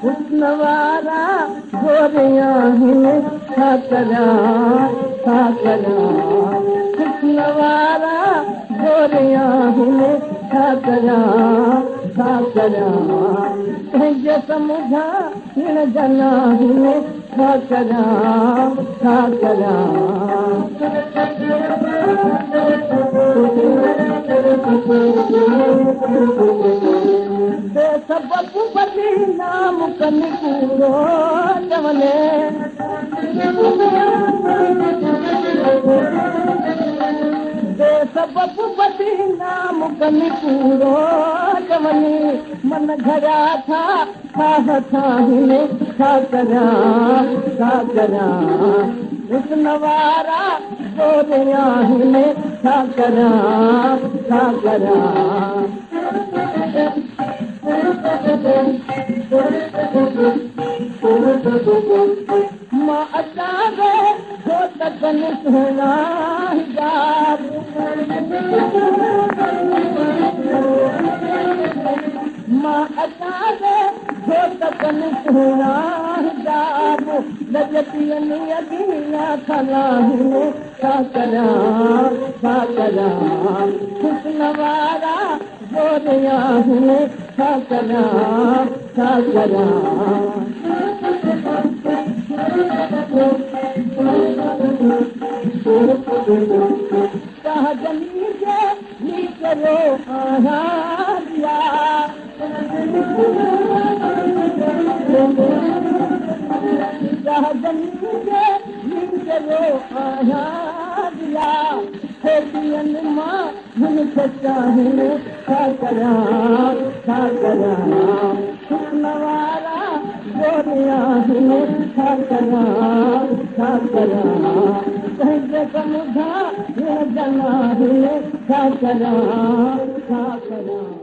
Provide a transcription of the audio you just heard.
हुस्नवारा गोरियां हिन छा करियां छा करियां हुस्नवारा गोरियां हिन छा करियां छा करियां पंहिंजे समुझां हिन जना हिन छा करियां छा सबबु बदी नाम कनि पूरो चवने सबबु बदी नाम कनि पूरो चवनी मन घरा था हथा हिन छा करियां छा करियां हुस्नवारा गोरियां हिन छा करियां छा करियां मां अचां छो त कनि सुहिणा हिजाब मां अचां छो त कनि सुहिणा हिजाब लजतीअ अॻियां खला हिन छा करियां छा करियां हुस्नवारा गोरियां हिन छा करियां छा करियां सहजनी जे नीकरो आहियां दिया सहजनी जे नीकरो आहियां दिया खेतियनि मां हिन खे चाहिन छा करियां छा करियां हुस्नवारा गोरियां हिन छा करियां छा करियां पंहिंजे समुझां हिन जना हिन छा करियां छा करियां